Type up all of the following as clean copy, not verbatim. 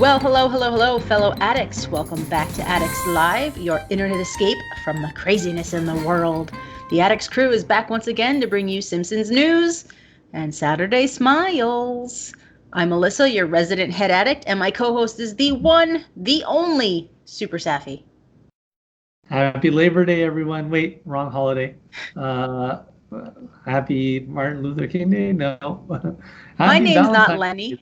Well, hello, fellow addicts. Welcome back to Addicts Live, your internet escape from the craziness in the world. The Addicts Crew is back once again to bring you Simpsons news and Saturday smiles. I'm Alissa, your resident head addict, and my co-host is the one, the only Super Safi. Happy Labor Day, everyone. Wait, wrong holiday. Happy Martin Luther King Day? No. My Happy name's not Valentine's Lenny.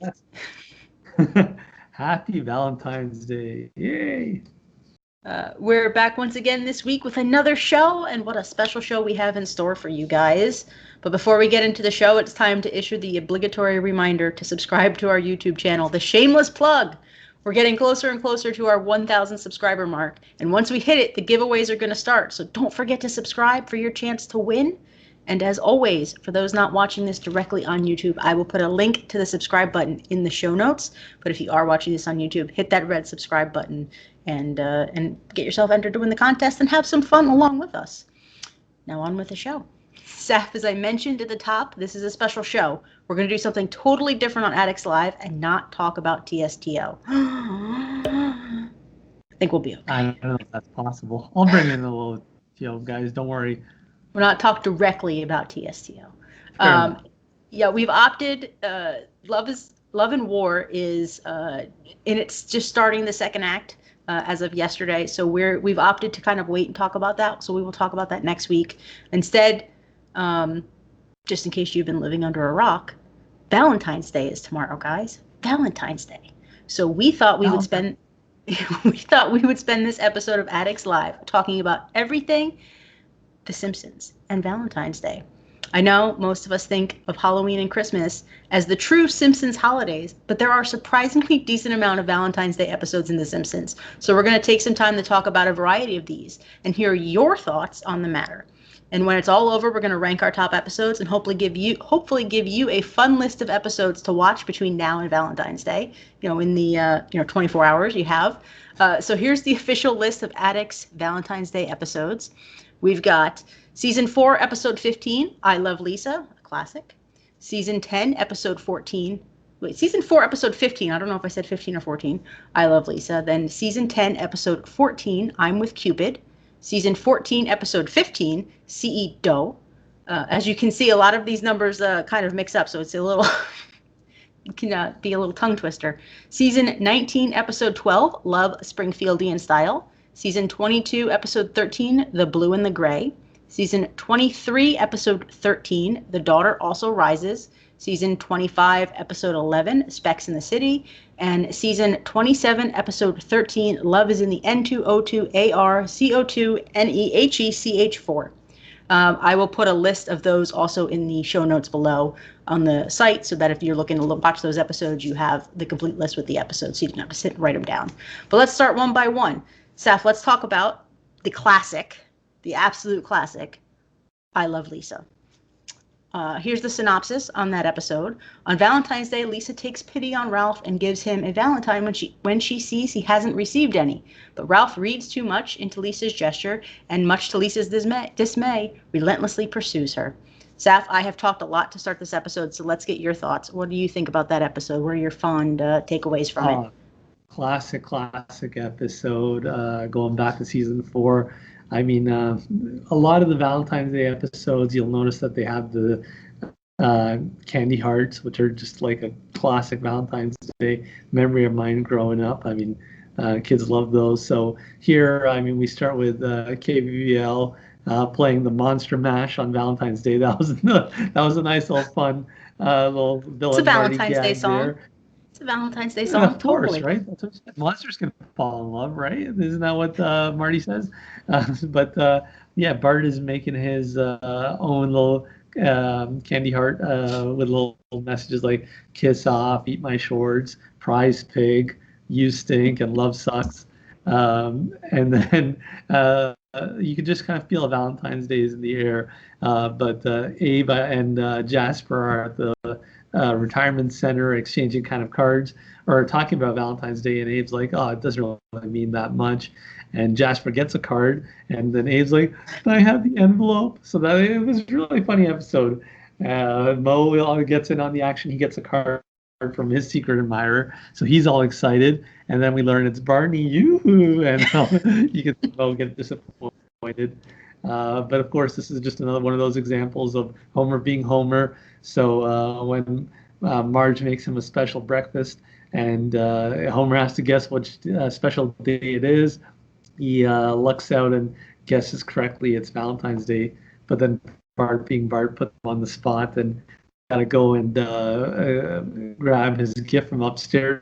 Day. Happy Valentine's Day. Yay. We're back once again this week with another show, and what a special show we have in store for you guys. But before we get into the show, it's time to issue the obligatory reminder to subscribe to our YouTube channel, the shameless plug. We're getting closer and closer to our 1,000 subscriber mark, and once we hit it, the giveaways are going to start. So don't forget to subscribe for your chance to win. And as always, for those not watching this directly on YouTube, I will put a link to the subscribe button in the show notes. But if you are watching this on YouTube, hit that red subscribe button and get yourself entered to win the contest and have some fun along with us. Now on with the show. Saf, as I mentioned at the top, this is a special show. We're going to do something totally different on Addicts Live and not talk about TSTO. I think we'll be okay. I don't know if that's possible. I'll bring in a little, guys, don't worry. We'll not talk directly about TSTO. Yeah, we've opted. Love and War is, and it's just starting the second act as of yesterday. So we've opted to kind of wait and talk about that. So we will talk about that next week instead. Just in case you've been living under a rock, Valentine's Day is tomorrow, guys. Valentine's Day. So we thought we would spend this episode of Addicts Live talking about everything The Simpsons and Valentine's Day. I know most of us think of Halloween and Christmas as the true Simpsons holidays, but there are surprisingly decent amount of Valentine's Day episodes in The Simpsons. So we're going to take some time to talk about a variety of these and hear your thoughts on the matter. And when it's all over, we're going to rank our top episodes and hopefully give you a fun list of episodes to watch between now and Valentine's Day. In the 24 hours you have. So here's the official list of Addicts Valentine's Day episodes. We've got Season 4, Episode 15, I Love Lisa, a classic. Season 10, Episode 14. Season 4, Episode 15. I don't know if I said 15 or 14. I Love Lisa. Then Season 10, Episode 14, I'm with Cupid. Season 14, Episode 15, CEO. As you can see, a lot of these numbers kind of mix up, so it's a little... it can be a little tongue twister. Season 19, Episode 12, Love Springfieldian Style. Season 22, Episode 13, The Blue and the Gray. Season 23, Episode 13, The Daughter Also Rises. Season 25, Episode 11, Specs in the City. And Season 27, Episode 13, Love is in the N2O2ARCO2NEHECH4. I will put a list of those also in the show notes below on the site so that if you're looking to watch those episodes, you have the complete list with the episodes so you don't have to sit and write them down. But let's start one by one. Saf, let's talk about the classic, the absolute classic, I Love Lisa. Here's the synopsis on that episode. On Valentine's Day, Lisa takes pity on Ralph and gives him a Valentine when she sees he hasn't received any. But Ralph reads too much into Lisa's gesture and, much to Lisa's dismay, relentlessly pursues her. Saf, I have talked a lot to start this episode, so let's get your thoughts. What do you think about that episode? What are your fond takeaways from it? Classic episode, going back to season 4. I mean, a lot of the Valentine's Day episodes, you'll notice that they have the candy hearts, which are just like a classic Valentine's Day memory of mine growing up. I mean, kids love those. So here, I mean, we start with KVVL playing the Monster Mash on Valentine's Day. That was a nice little fun little Bill and Marty gag Day song. There. It's a Valentine's Day song, of course, totally. Right? That's what monsters can fall in love, right? Isn't that what Marty says? But Bart is making his own little candy heart with little messages like "kiss off," "eat my shorts," "prize pig," "you stink," and "love sucks." And then you can just kind of feel Valentine's Day is in the air. But Abe and Jasper are at the retirement center exchanging kind of cards or talking about Valentine's Day, and Abe's like, oh, it doesn't really mean that much. And Jasper gets a card, and then Abe's like, I have the envelope. So that it was a really funny episode. Mo gets in on the action. He gets a card from his secret admirer. So he's all excited, and then we learn it's Barney, you, and you can both get disappointed. But of course, this is just another one of those examples of Homer being Homer. So when Marge makes him a special breakfast, and Homer has to guess what special day it is, he lucks out and guesses correctly. It's Valentine's Day, but then Bart, being Bart, put him on the spot and got to go and grab his gift from upstairs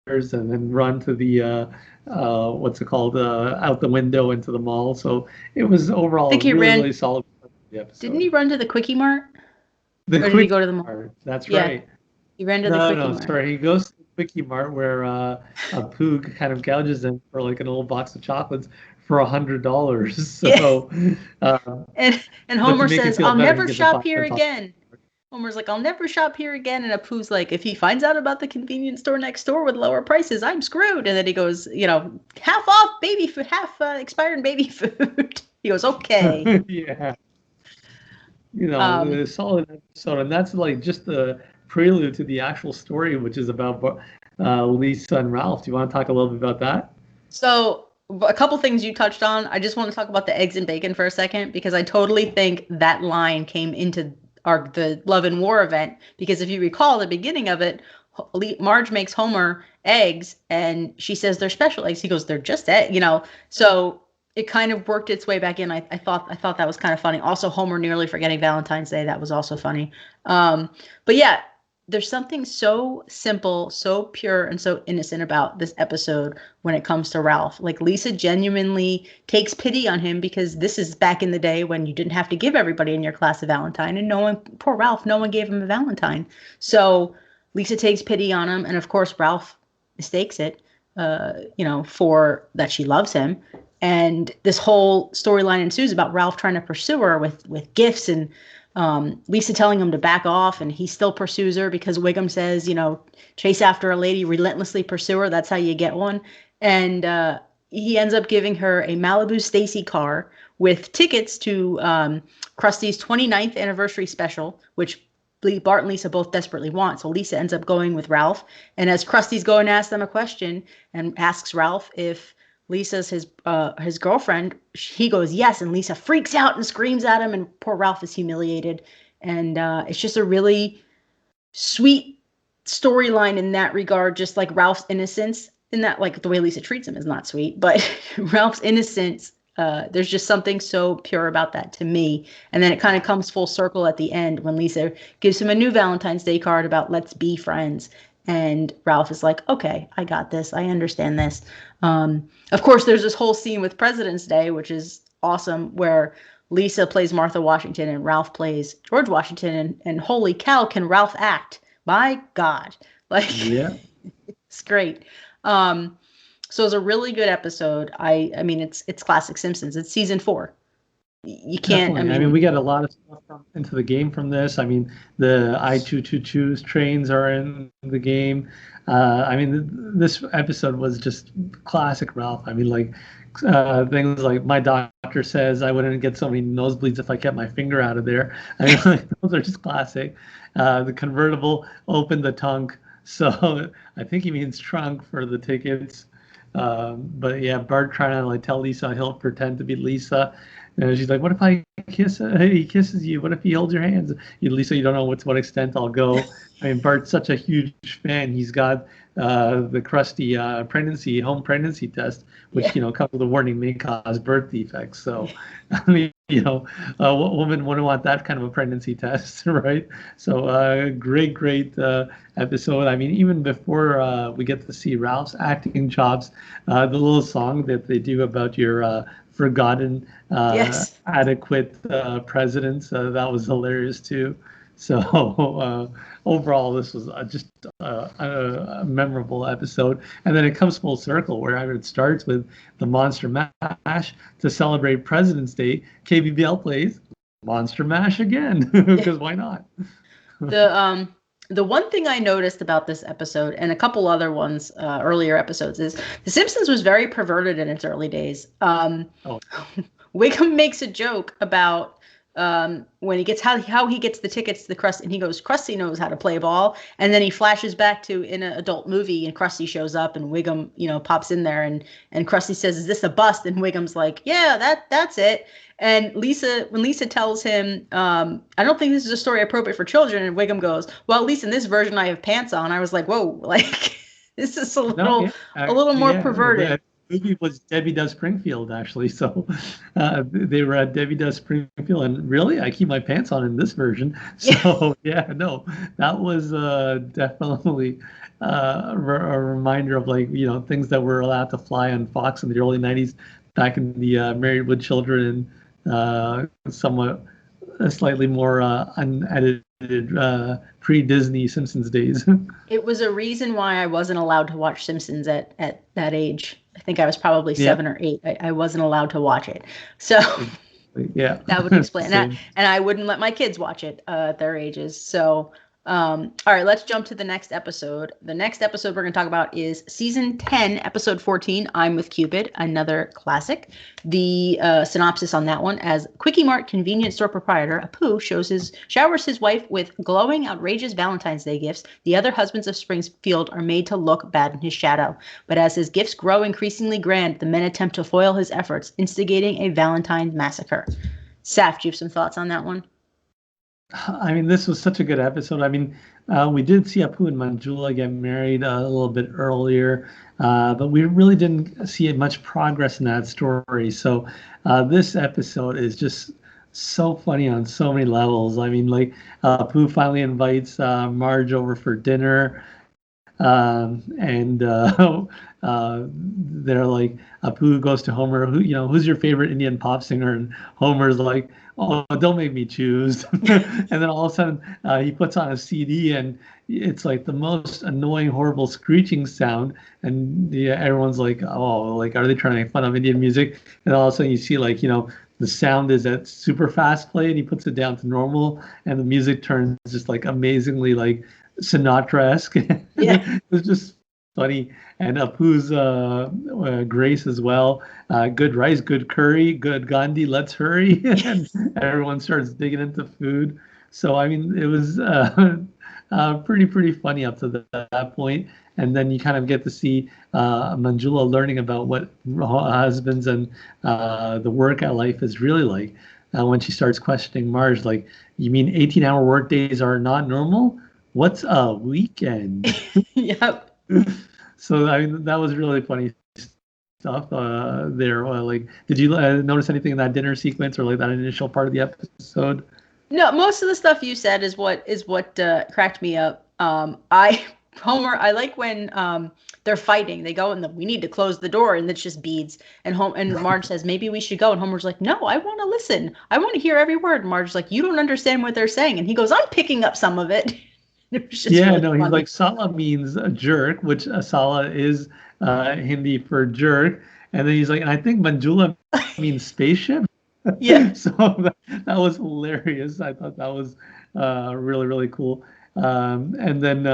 and then run to the what's it called, out the window into the mall. So it was overall really solid episode. Didn't he run to the Quickie Mart? Or did he go to the mall? That's right. He ran to the Quickie Mart. Sorry. He goes to the Quickie Mart where a Poog kind of gouges him for like an old box of chocolates for $100. So and Homer says, "I'll never shop here again." Homer's like, "I'll never shop here again," and Apu's like, "If he finds out about the convenience store next door with lower prices, I'm screwed." And then he goes, half off baby food, half expired baby food. He goes, "Okay." Yeah. A solid episode, and that's like just the prelude to the actual story, which is about Lisa and Ralph. Do you want to talk a little bit about that? So a couple things you touched on. I just want to talk about the eggs and bacon for a second, because I totally think that line came into the Love and War event, because if you recall the beginning of it, Marge makes Homer eggs and she says they're special eggs. He goes, "They're just eggs," so it kind of worked its way back in. I thought that was kind of funny. Also, Homer nearly forgetting Valentine's Day, that was also funny. But yeah, there's something so simple, so pure, and so innocent about this episode when it comes to Ralph. Like, Lisa genuinely takes pity on him, because this is back in the day when you didn't have to give everybody in your class a Valentine, and poor Ralph, no one gave him a Valentine. So Lisa takes pity on him, and of course Ralph mistakes it, for that she loves him. And this whole storyline ensues about Ralph trying to pursue her with gifts, and Lisa telling him to back off, and he still pursues her because Wiggum says, chase after a lady, relentlessly pursue her. That's how you get one. And he ends up giving her a Malibu Stacy car with tickets to Krusty's 29th anniversary special, which Bart and Lisa both desperately want. So Lisa ends up going with Ralph. And as Krusty's going to ask them a question and asks Ralph if Lisa's his girlfriend, he goes, yes, and Lisa freaks out and screams at him, and poor Ralph is humiliated. And it's just a really sweet storyline in that regard, just like Ralph's innocence, in that, like, the way Lisa treats him is not sweet, but Ralph's innocence, there's just something so pure about that to me. And then it kind of comes full circle at the end when Lisa gives him a new Valentine's Day card about let's be friends. And Ralph is like, okay, I got this. I understand this. Of course, there's this whole scene with President's Day, which is awesome, where Lisa plays Martha Washington and Ralph plays George Washington. And holy cow, can Ralph act? My God. Yeah. It's great. So it's a really good episode. I mean, it's classic Simpsons. It's season 4. You can't. Definitely. I mean, we got a lot of stuff into the game from this. I mean, the I-222 trains are in the game. I mean, this episode was just classic Ralph. I mean, like things like my doctor says I wouldn't get so many nosebleeds if I kept my finger out of there. I mean, like, those are just classic. The convertible opened the trunk. So I think he means trunk for the tickets. But yeah, Bart trying to tell Lisa he'll pretend to be Lisa. And she's like, what if I he kisses you? What if he holds your hands? Lisa, you don't know to what extent I'll go. I mean, Bart's such a huge fan. He's got the Krusty home pregnancy test, which, comes with a warning, may cause birth defects. So, I mean, a woman wouldn't want that kind of a pregnancy test, right? So, great episode. I mean, even before we get to see Ralph's acting chops, the little song that they do about your forgotten adequate presidents, that was hilarious too. So overall, this was just a memorable episode. And then it comes full circle, where it starts with the Monster Mash to celebrate President's Day. KBBL plays Monster Mash again, because why not? The one thing I noticed about this episode, and a couple other ones, earlier episodes, is The Simpsons was very perverted in its early days. Wiggum makes a joke about when he gets how he gets the tickets to the Krusty, and he goes, Krusty knows how to play ball, and then he flashes back to in an adult movie, and Krusty shows up, and Wiggum, pops in there, and Krusty says, "Is this a bust?" And Wiggum's like, "Yeah, that's it." And when Lisa tells him, "I don't think this is a story appropriate for children," and Wiggum goes, "Well, at least in this version, I have pants on." I was like, "Whoa!" Like this is a little more perverted. The movie was Debbie Does Springfield, actually. So they were at Debbie Does Springfield, and really, I keep my pants on in this version. So no, that was definitely a reminder of things that were allowed to fly on Fox in the early '90s, back in the Married with Children, and somewhat slightly more unedited pre-Disney Simpsons days. It was a reason why I wasn't allowed to watch Simpsons at that age. I think I was probably 7 or 8. I wasn't allowed to watch it. So that would explain that. And I wouldn't let my kids watch it at their ages. So, all right, let's jump to the next episode. The next episode we're going to talk about is season 10, episode 14, I'm with Cupid, another classic. The synopsis on that one: as Quickie Mart convenience store proprietor Apu showers his wife with glowing, outrageous Valentine's Day gifts, the other husbands of Springfield are made to look bad in his shadow. But as his gifts grow increasingly grand, the men attempt to foil his efforts, instigating a Valentine massacre. Saf, do you have some thoughts on that one? I mean, this was such a good episode. I mean, we did see Apu and Manjula get married a little bit earlier, but we really didn't see much progress in that story. So this episode is just so funny on so many levels. I mean, Apu finally invites Marge over for dinner. And they're like, Apu goes to Homer, who's your favorite Indian pop singer? And Homer's like, oh, don't make me choose. And then all of a sudden he puts on a CD, and it's like the most annoying, horrible screeching sound. And everyone's like, oh, are they trying to make fun of Indian music? And all of a sudden you see the sound is at super fast play, and he puts it down to normal, and the music turns just amazingly Sinatra-esque. Yeah. It was just funny. And Apu's grace as well. Good rice, good curry, good Gandhi, let's hurry. And everyone starts digging into food. So, I mean, it was pretty funny up to that point. And then you kind of get to see Manjula learning about what husbands and the work at life is really like. When she starts questioning Marge, you mean 18-hour work days are not normal? What's a weekend? Yep. So I mean, that was really funny stuff there. Did you notice anything in that dinner sequence or that initial part of the episode? No, most of the stuff you said is what cracked me up. Homer, I like when they're fighting. They go and we need to close the door, and it's just beads. And Marge says, maybe we should go. And Homer's like, no, I want to listen. I want to hear every word. And Marge's like, you don't understand what they're saying. And he goes, I'm picking up some of it. Really funny. He's like, Sala means a jerk, which Sala is Hindi for jerk. And then he's like, and I think Manjula means spaceship. Yeah. So that was hilarious. I thought that was really, really cool. And then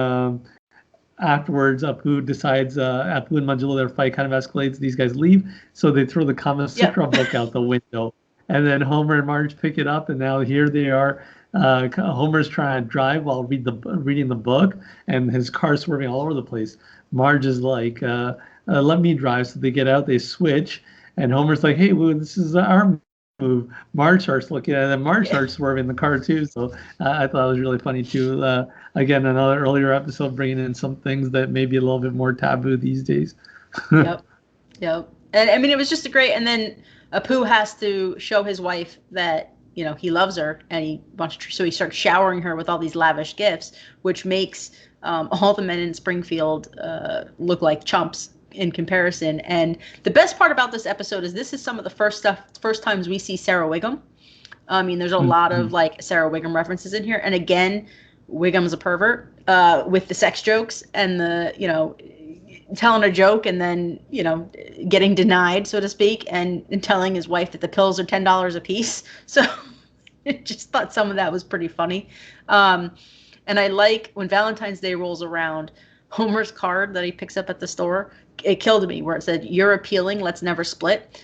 afterwards, Apu decides, Apu and Manjula, their fight kind of escalates. These guys leave. So they throw the Kama Sutra book out the window. And then Homer and Marge pick it up. And now here they are. Homer's trying to drive while reading the book, and his car's swerving all over the place. Marge is like, let me drive. So they get out, they switch, and Homer's like, hey, well, this is our move. Marge starts looking at it, and Marge starts swerving the car too. So I thought it was really funny too. Again, another earlier episode bringing in some things that may be a little bit more taboo these days. Yep. And I mean, it was just and then Apu has to show his wife that he loves her, and so he starts showering her with all these lavish gifts, which makes all the men in Springfield look like chumps in comparison. And the best part about this episode is this is some of the first times we see Sarah Wiggum. I mean, there's a lot of Sarah Wiggum references in here. And again, Wiggum's a pervert with the sex jokes and the, telling a joke and then, getting denied, so to speak, and telling his wife that the pills are $10 a piece. So I just thought some of that was pretty funny. And I like when Valentine's Day rolls around, Homer's card that he picks up at the store, it killed me, where it said, you're appealing, let's never split.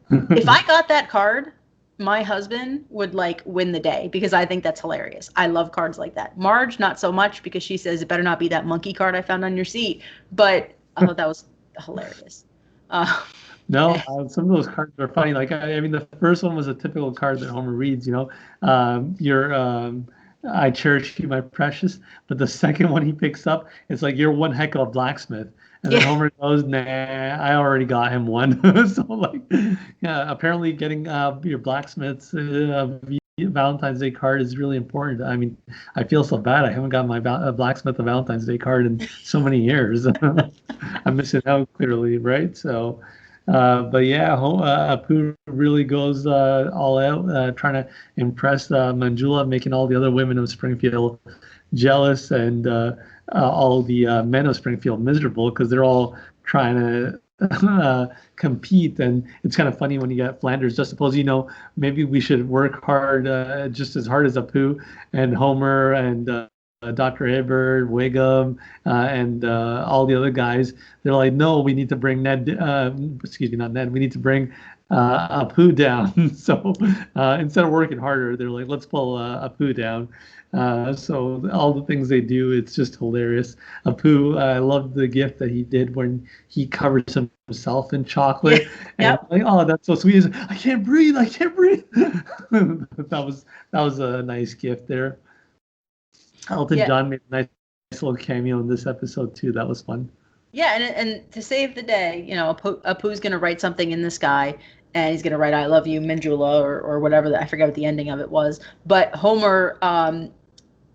If I got that card, my husband would like win the day because I think that's hilarious. I love cards like that. Marge, not so much because she says it better not be that monkey card I found on your seat. But I thought that was hilarious. No, some of those cards are funny. Like, I mean, the first one was a typical card that Homer reads, you're, I cherish you, my precious. But the second one he picks up, it's like, you're one heck of a blacksmith. And then Homer goes, nah, I already got him one. So, like, yeah, apparently getting your blacksmith's Valentine's Day card is really important. I mean, I feel so bad. I haven't got my blacksmith a Valentine's Day card in so many years. I'm missing out clearly, right? So, but yeah, Apu really goes all out, trying to impress Manjula, making all the other women of Springfield jealous, and all the men of Springfield miserable because they're all trying to compete. And it's kind of funny when you get Flanders. Just suppose, maybe we should work hard, just as hard as Apu and Homer and Dr. Hibbert, Wiggum, and all the other guys. They're like, no, we need to bring Ned, excuse me, not Ned, we need to bring Apu down. So instead of working harder, they're like, let's pull Apu down. So all the things they do, it's just hilarious. Apu, I love the gift that he did when he covers himself in chocolate. Yep. And like, oh, that's so sweet. I can't breathe. I can't breathe. That was a nice gift there. Elton John made a nice little cameo in this episode too. That was fun. Yeah, and to save the day, Apu's going to write something in the sky, and he's going to write "I love you, Manjula," or whatever. I forget what the ending of it was. But Homer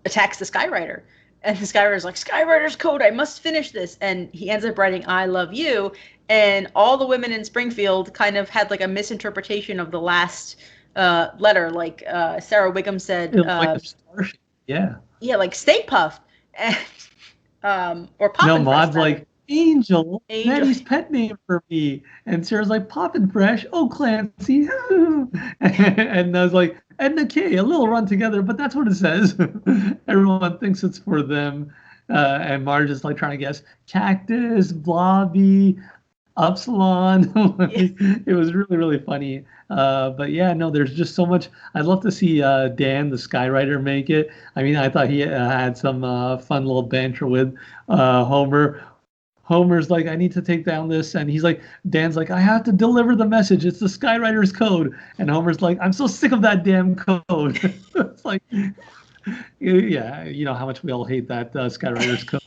attacks the Skywriter, and the Skywriter's like, "Skywriter's code, I must finish this," and he ends up writing "I love you," and all the women in Springfield kind of had like a misinterpretation of the last letter. Like Sarah Wiggum said, like a starship. Yeah. Yeah, like Stay Puft, and or Poppin' No, Maud's like Angel, Maddie's pet name for me, and Sarah's like Poppin' Fresh. Oh, Clancy, and I was like Edna K. A little run together, but that's what it says. Everyone thinks it's for them, and Marge is like trying to guess Cactus, Blobby, Upsilon. It was really, really funny. But yeah, no, there's just so much. I'd love to see Dan, the Skywriter, make it. I mean, I thought he had some fun little banter with Homer. Homer's like, I need to take down this. And he's like, Dan's like, I have to deliver the message. It's the Skywriter's code. And Homer's like, I'm so sick of that damn code. It's like, yeah, you know how much we all hate that Skywriter's code.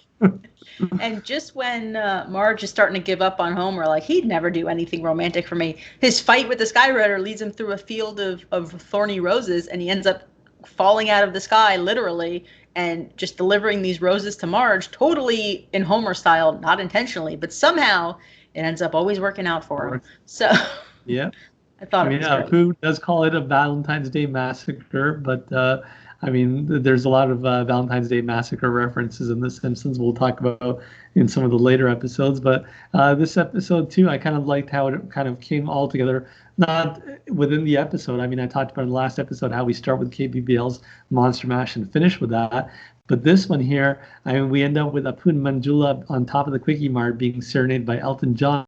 And just when Marge is starting to give up on Homer, like he'd never do anything romantic for me, his fight with the Skywriter leads him through a field of thorny roses, and he ends up falling out of the sky, literally, and just delivering these roses to Marge, totally in Homer style, not intentionally, but somehow it ends up always working out for him. So yeah, I thought it was great. Apu does call it a Valentine's Day massacre, but I mean, there's a lot of Valentine's Day massacre references in The Simpsons we'll talk about in some of the later episodes. But this episode, too, I kind of liked how it kind of came all together, not within the episode. I mean, I talked about in the last episode how we start with KBBL's Monster Mash and finish with that. But this one here, I mean, we end up with Apu and Manjula on top of the Quickie Mart being serenaded by Elton John,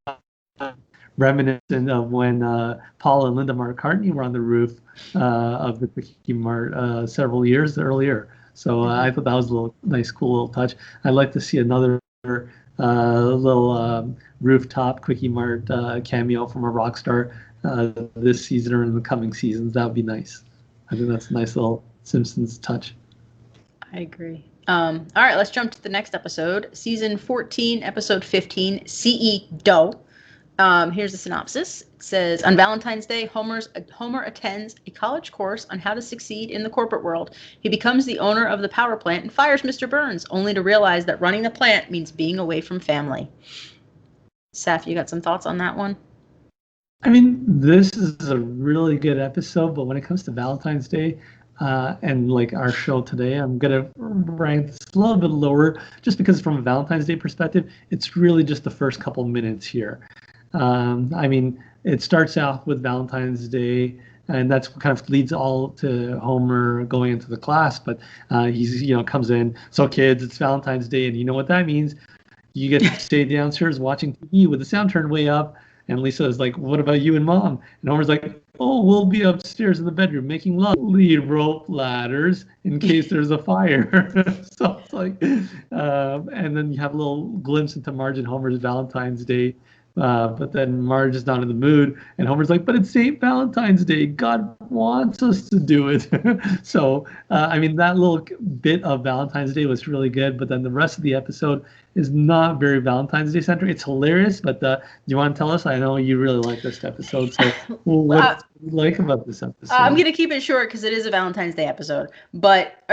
reminiscent of when Paul and Linda McCartney were on the roof of the Quickie Mart several years earlier. So I thought that was a nice, cool little touch. I'd like to see another little rooftop Quickie Mart cameo from a rock star this season or in the coming seasons. That would be nice. I think that's a nice little Simpsons touch. I agree. All right, let's jump to the next episode. Season 14, episode 15, CE-DO. Here's the synopsis. It says, on Valentine's Day, Homer attends a college course on how to succeed in the corporate world. He becomes the owner of the power plant and fires Mr. Burns, only to realize that running the plant means being away from family. Saf, you got some thoughts on that one? I mean, this is a really good episode, but when it comes to Valentine's Day, and like our show today, I'm going to rank this a little bit lower just because from a Valentine's Day perspective, it's really just the first couple minutes here. I mean, it starts out with Valentine's Day, and that's what kind of leads all to Homer going into the class. But he's, comes in. So kids, it's Valentine's Day, and you know what that means? You get to stay downstairs watching TV with the sound turned way up, And Lisa is like, what about you and Mom? And Homer's like, oh, we'll be upstairs in the bedroom making love. Leave rope ladders in case there's a fire. So it's like, and then you have a little glimpse into Marge and Homer's Valentine's Day. But then Marge is not in the mood, and Homer's like, but it's St. Valentine's Day. God wants us to do it. So, I mean, that little bit of Valentine's Day was really good, but then the rest of the episode is not very Valentine's Day centric. It's hilarious, but do you want to tell us? I know you really like this episode, so what do you like about this episode? I'm going to keep it short because it is a Valentine's Day episode, but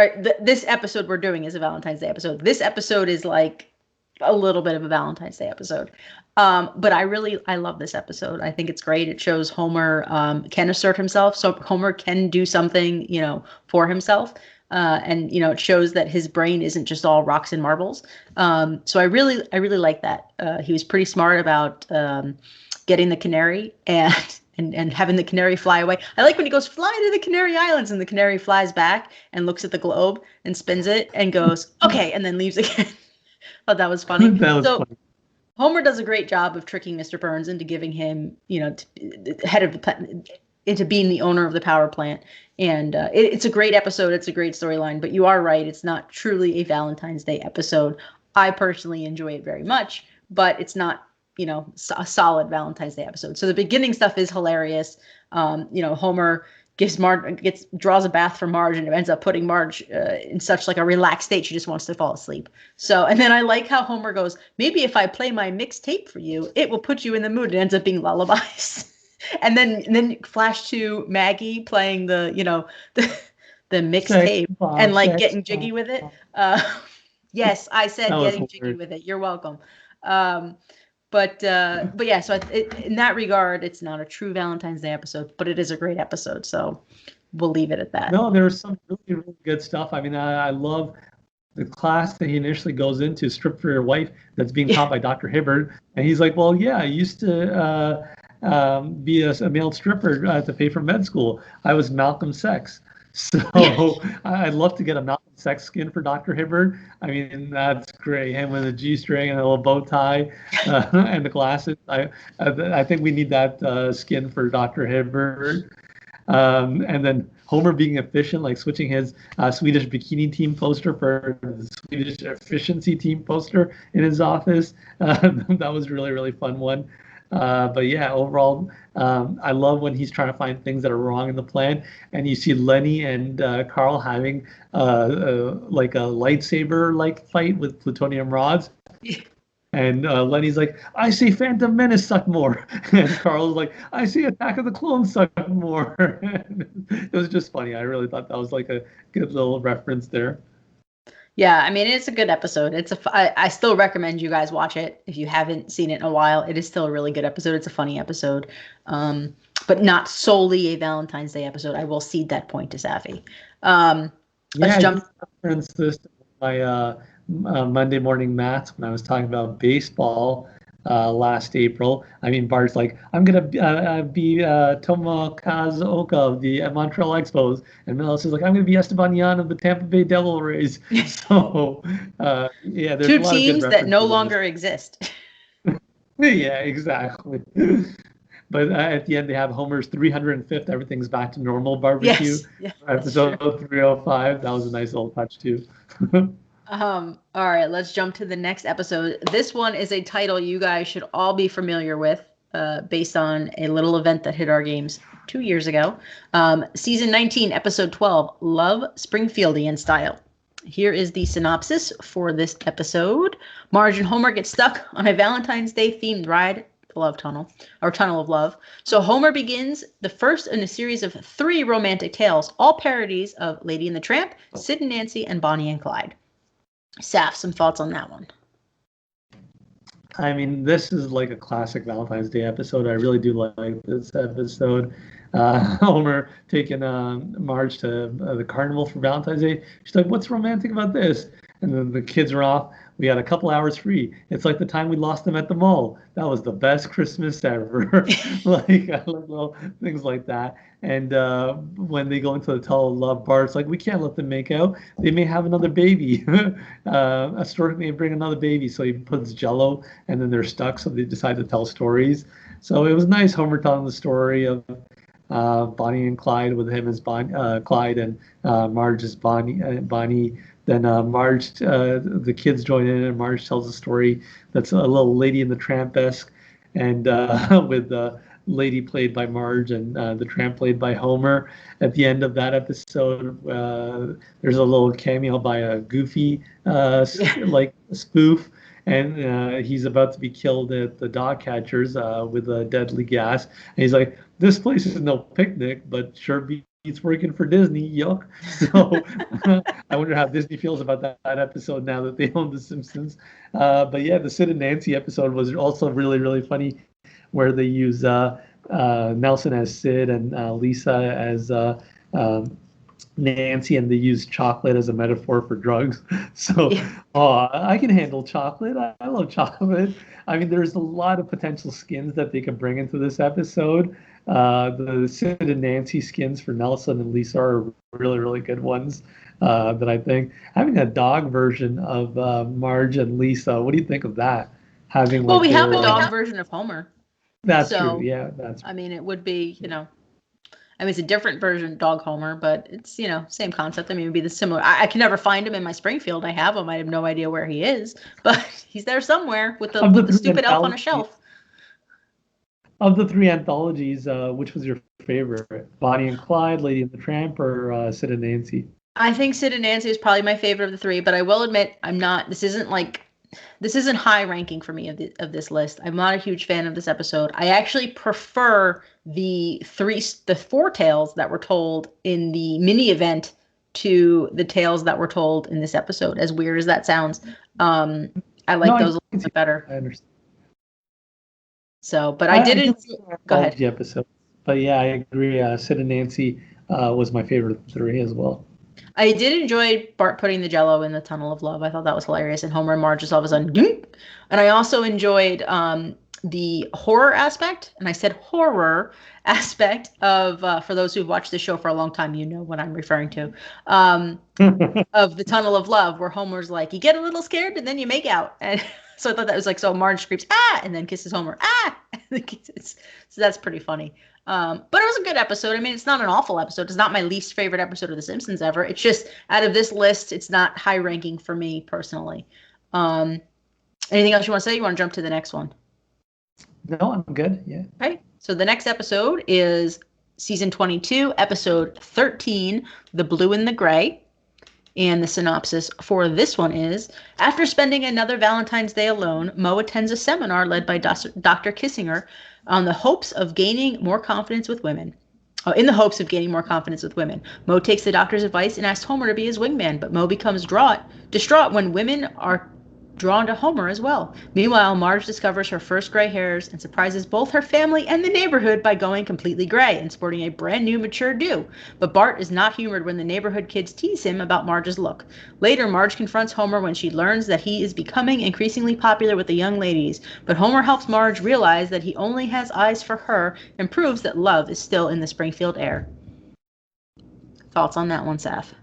this episode we're doing is a Valentine's Day episode. This episode is like a little bit of a Valentine's Day episode. But I love this episode. I think it's great. It shows Homer can assert himself. So Homer can do something, for himself. And, it shows that his brain isn't just all rocks and marbles. So I really like that. He was pretty smart about getting the canary and having the canary fly away. I like when he goes, fly to the Canary Islands, and the canary flies back and looks at the globe and spins it and goes, okay, and then leaves again. Thought that was funny. Funny. Homer does a great job of tricking Mr. Burns into giving him, head of the into being the owner of the power plant. And it's a great episode. It's a great storyline. But you are right. It's not truly a Valentine's Day episode. I personally enjoy it very much, but it's not, a solid Valentine's Day episode. So the beginning stuff is hilarious. Homer draws a bath for Marge, and it ends up putting Marge in such like a relaxed state she just wants to fall asleep. So, and then I like how Homer goes, maybe if I play my mixed tape for you, it will put you in the mood. It ends up being lullabies. and then flash to Maggie playing the the mixed tape and like getting jiggy with it. Yes, I said getting jiggy with it. You're welcome. But yeah, so in that regard, it's not a true Valentine's Day episode, but it is a great episode. So we'll leave it at that. No, there's some really, really good stuff. I mean, I love the class that he initially goes into, Strip for Your Wife, that's being taught by Dr. Hibbert. And he's like, well, yeah, I used to be a male stripper to pay for med school. I was Malcolm Sex. So I'd love to get a Malcolm Sex skin for Dr. Hibbert. I mean, that's great. Him with a G-string and a little bow tie and the glasses. I think we need that skin for Dr. Hibbert. And then Homer being efficient, like switching his Swedish bikini team poster for the Swedish efficiency team poster in his office. That was really, really fun one. But yeah, overall, I love when he's trying to find things that are wrong in the plan, and you see Lenny and Carl having like a lightsaber-like fight with plutonium rods. And Lenny's like, I see Phantom Menace suck more. And Carl's like, I see Attack of the Clones suck more. It was just funny. I really thought that was like a good little reference there. Yeah, I mean, it's a good episode. I still recommend you guys watch it if you haven't seen it in a while. It is still a really good episode. It's a funny episode, but not solely a Valentine's Day episode. I will cede that point to Safi. Let's jump. I referenced this in my Monday morning maths when I was talking about baseball last April. I mean, Bart's like, I'm going to be Tomokazu Oka of the Montreal Expos. And Melissa's like, I'm going to be Esteban Yan of the Tampa Bay Devil Rays. So, yeah. There's two teams that no longer exist. Yeah, exactly. But at the end, they have Homer's 305th Everything's Back to Normal barbecue. Yes. Episode 305. That was a nice little touch, too. All right, let's jump to the next episode. This one is a title you guys should all be familiar with, based on a little event that hit our games 2 years ago. Season 19, episode 12, Love Springfieldian Style. Here is the synopsis for this episode. Marge and Homer get stuck on a Valentine's Day themed ride, the Love Tunnel, or Tunnel of Love. So Homer begins the first in a series of 3 romantic tales, all parodies of Lady and the Tramp, Sid and Nancy, and Bonnie and Clyde. Saf, some thoughts on that one? I mean, this is like a classic Valentine's Day episode. I really do like this episode. Homer taking Marge to the carnival for Valentine's Day. She's like, what's romantic about this? And then the kids are off We had a couple hours free. It's like the time we lost them at the mall. That was the best Christmas ever. Like, I like little things like that. And when they go into the tunnel of love, Bart's like, we can't let them make out. They may have another baby. A stork may bring another baby. So he puts Jello, and then they're stuck. So they decide to tell stories. So it was nice. Homer telling the story of Bonnie and Clyde, with him as Clyde, and Marge as Bonnie. Then Marge, the kids join in, and Marge tells a story that's a little Lady in the Tramp-esque, and with the lady played by Marge and the tramp played by Homer. At the end of that episode, there's a little cameo by a Goofy like spoof, and he's about to be killed at the dog catchers with a deadly gas. And he's like, "This place is no picnic, but sure beats working for Disney. Yuck." So I wonder how Disney feels about that episode now that they own The Simpsons. But yeah, the Sid and Nancy episode was also really, really funny, where they use Nelson as Sid and Lisa as Nancy, and they use chocolate as a metaphor for drugs. So, I can handle chocolate. I love chocolate. I mean, there's a lot of potential skins that they can bring into this episode. The Sid and Nancy skins for Nelson and Lisa are really, really good ones that I think. Having a dog version of Marge and Lisa, what do you think of that? Having well, we have a dog version of Homer. That's true. Yeah, that's. I mean, it would be, I mean, it's a different version of Dog Homer, but it's, same concept. I mean, it would be the similar. I can never find him in my Springfield. I have him. I have no idea where he is, but he's there somewhere with the stupid elf on a shelf. Of the three anthologies, which was your favorite? Bonnie and Clyde, Lady and the Tramp, or Sid and Nancy? I think Sid and Nancy is probably my favorite of the three, but I will admit this isn't high ranking for me of this list. I'm not a huge fan of this episode. I actually prefer the four tales that were told in the mini event to the tales that were told in this episode. As weird as that sounds, I like those a little bit better. I understand. So, but I didn't. Go ahead. Episode. But yeah, I agree. Sid and Nancy was my favorite of the three as well. I did enjoy Bart putting the Jello in the tunnel of love. I thought that was hilarious. And Homer and Marge just all of a sudden, and I also enjoyed the horror aspect. And I said horror aspect of, for those who've watched the show for a long time, you know what I'm referring to, of the tunnel of love, where Homer's like, you get a little scared and then you make out. And so I thought that was like, so Marge screams, ah, and then kisses Homer, ah. So that's pretty funny. But it was a good episode. I mean, it's not an awful episode. It's not my least favorite episode of The Simpsons ever. It's just, out of this list, it's not high ranking for me personally. Anything else you want to say? You want to jump to the next one? No, I'm good. Yeah. Okay. So the next episode is season 22, episode 13, The Blue and the Gray. And the synopsis for this one is, after spending another Valentine's Day alone, Mo attends a seminar led by Dr. Kissinger on the hopes of gaining more confidence with women. In the hopes of gaining more confidence with women. Mo takes the doctor's advice and asks Homer to be his wingman, but Mo becomes distraught when women are drawn to Homer as well. Meanwhile, Marge discovers her first gray hairs and surprises both her family and the neighborhood by going completely gray and sporting a brand new mature do. But Bart is not humored when the neighborhood kids tease him about Marge's look. Later, Marge confronts Homer when she learns that he is becoming increasingly popular with the young ladies, but Homer helps Marge realize that he only has eyes for her and proves that love is still in the Springfield air. Thoughts on that one, Saf?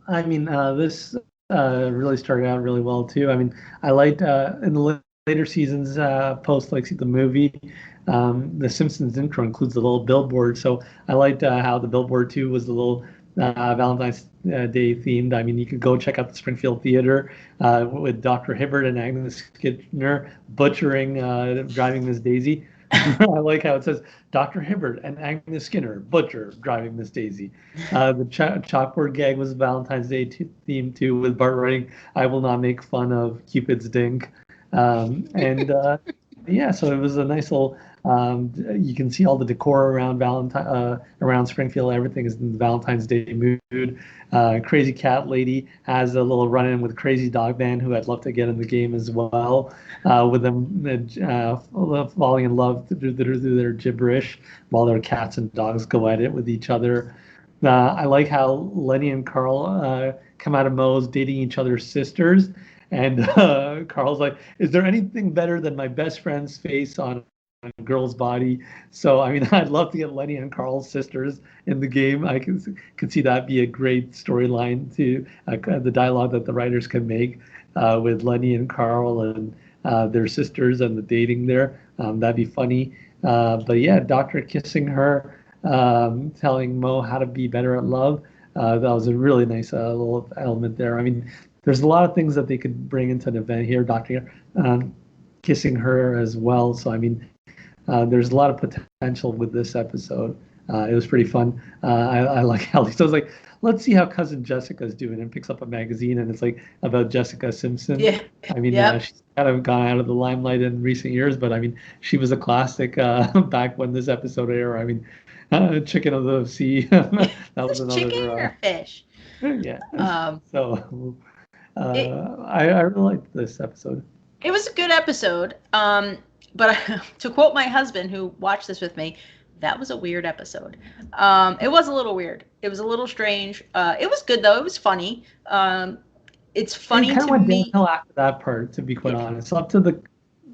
I mean, this really started out really well too. I mean, I liked in the later seasons, post like the movie, the Simpsons intro includes the little billboard. So I liked how the billboard too was the little Valentine's Day themed. I mean, you could go check out the Springfield Theater with Dr. Hibbert and Agnes Skinner butchering Driving Miss Daisy. I like how it says Dr. Hibbert and Agnes Skinner, butcher, driving Miss Daisy. The chalkboard gag was Valentine's Day theme too, with Bart writing, "I will not make fun of Cupid's dink." Yeah, so it was a nice little. You can see all the decor around around Springfield. Everything is in the Valentine's Day mood. Crazy Cat Lady has a little run-in with Crazy Dog Band, who I'd love to get in the game as well. With them falling in love through their gibberish, while their cats and dogs go at it with each other. I like how Lenny and Carl come out of Moe's dating each other's sisters. And Carl's like, "Is there anything better than my best friend's face on a girl's body?" So I mean, I'd love to get Lenny and Carl's sisters in the game. I can see that be a great storyline to the dialogue that the writers can make with Lenny and Carl and their sisters and the dating there. That'd be funny. But yeah, Doctor kissing her, telling Mo how to be better at love. That was a really nice little element there. I mean, there's a lot of things that they could bring into an event here. Doctor kissing her as well. So I mean, there's a lot of potential with this episode. It was pretty fun. I like how Lisa's like, let's see how cousin Jessica's doing, and picks up a magazine, and it's like about Jessica Simpson. Yeah. I mean, she's kind of gone out of the limelight in recent years, but I mean, she was a classic back when this episode aired. I mean, Chicken of the Sea. That was another. Chicken or fish? Yeah. So I really liked this episode. It was a good episode. But to quote my husband, who watched this with me, that was a weird episode. It was a little weird. It was a little strange. It was good though. It was funny. It's funny to went me. Downhill after that part, to be quite honest. Up to the,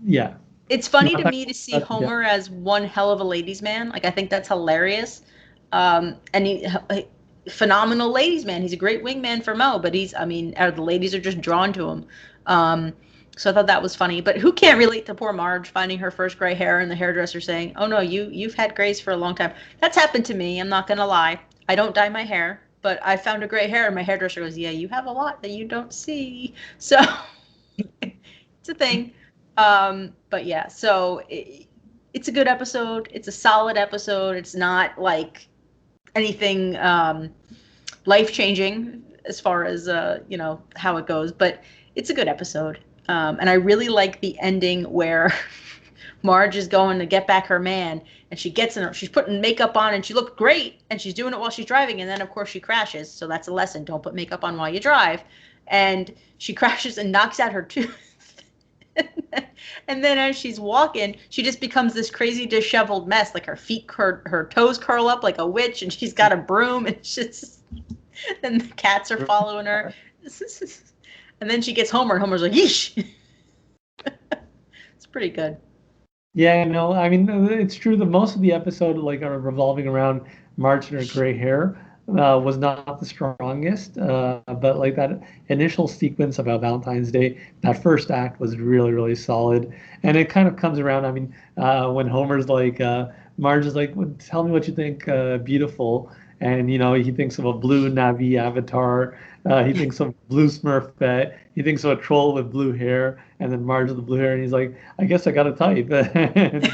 yeah. It's funny to me to see Homer as one hell of a ladies' man. Like, I think that's hilarious. And he phenomenal ladies' man. He's a great wingman for Mo, but the ladies are just drawn to him. So I thought that was funny. But who can't relate to poor Marge finding her first gray hair and the hairdresser saying, "Oh no, you've had grays for a long time." That's happened to me. I'm not gonna lie. I don't dye my hair, but I found a gray hair and my hairdresser goes, "Yeah, you have a lot that you don't see." So it's a thing. But yeah, so it's a good episode. It's a solid episode. It's not like anything life-changing as far as how it goes, but it's a good episode. And I really like the ending where Marge is going to get back her man, and she's putting makeup on, and she looked great, and she's doing it while she's driving, and then of course she crashes. So that's a lesson: don't put makeup on while you drive. And she crashes and knocks out her tooth. And then as she's walking, she just becomes this crazy disheveled mess. Like her toes curl up like a witch, and she's got a broom, and and the cats are following her. And then she gets Homer, and Homer's like, "Yeesh." It's pretty good. Yeah, no, I mean, it's true that most of the episode, like, are revolving around Marge and her gray hair, was not the strongest. But like that initial sequence about Valentine's Day, that first act was really, really solid. And it kind of comes around, I mean, when Homer's like, Marge is like, "Well, tell me what you think, beautiful." And, he thinks of a blue Navi avatar. He thinks of blue Smurf pet. He thinks of a troll with blue hair, and then Marge with the blue hair. And he's like, "I guess I got a type." And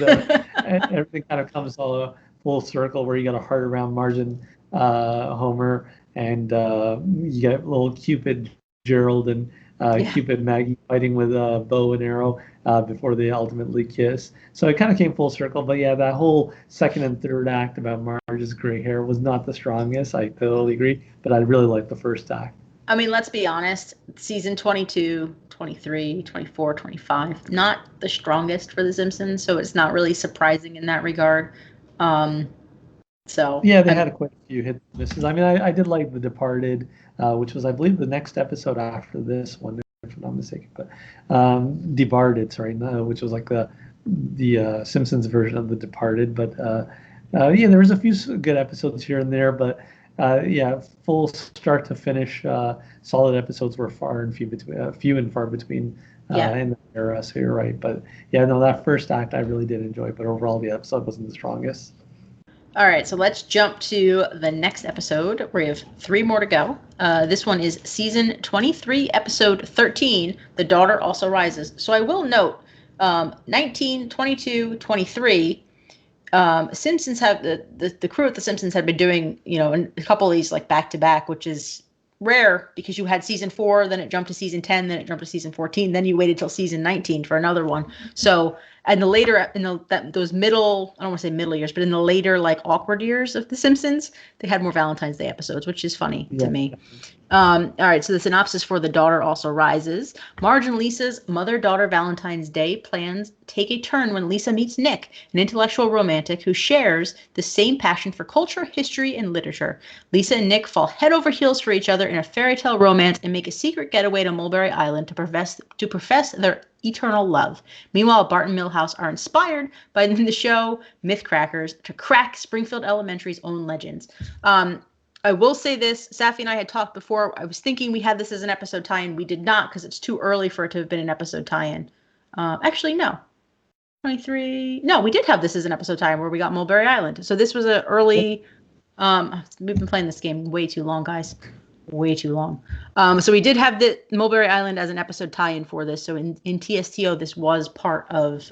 everything kind of comes all full circle where you got a heart around Marge and Homer, and you get little Cupid Gerald and Cupid Maggie fighting with bow and arrow before they ultimately kiss. So it kind of came full circle. But yeah, that whole second and third act about Marge's gray hair was not the strongest. I totally agree. But I really liked the first act. I mean, let's be honest. Season 22, 23, 24, 25, not the strongest for The Simpsons. So it's not really surprising in that regard. So yeah, they had quite a few hit misses. I mean, I did like The Departed, which was, I believe, the next episode after this one, if I'm not mistaken. But Departed, sorry, which was like the Simpsons version of The Departed. But yeah, there was a few good episodes here and there, but yeah, full start to finish, solid episodes were few and far between in the era. So you're right, but yeah, no, that first act I really did enjoy, but overall the episode wasn't the strongest. All right, so let's jump to the next episode. We have 3 more to go. This one is season 23, episode 13, The Daughter Also Rises. So I will note, 19, 22, 23, Simpsons have, the crew at The Simpsons had been doing, a couple of these like back to back, which is rare because you had season 4, then it jumped to season 10, then it jumped to season 14, then you waited till season 19 for another one. So And the later, those middle, I don't want to say middle years, but in the later, like, awkward years of The Simpsons, they had more Valentine's Day episodes, which is funny to me. All right, so the synopsis for The Daughter Also Rises. Marge and Lisa's mother-daughter Valentine's Day plans take a turn when Lisa meets Nick, an intellectual romantic who shares the same passion for culture, history, and literature. Lisa and Nick fall head over heels for each other in a fairy tale romance and make a secret getaway to Mulberry Island to profess their eternal love. Meanwhile, Bart and Milhouse are inspired by the show Myth Crackers to crack Springfield Elementary's own legends. I will say this, Safi and I had talked before. I was thinking we had this as an episode tie-in. We did not because it's too early for it to have been an episode tie-in. Actually, no. 23. No, we did have this as an episode tie-in where we got Mulberry Island. So this was an early... we've been playing this game way too long, guys. Way too long. So we did have the Mulberry Island as an episode tie-in for this. So in TSTO, this was part of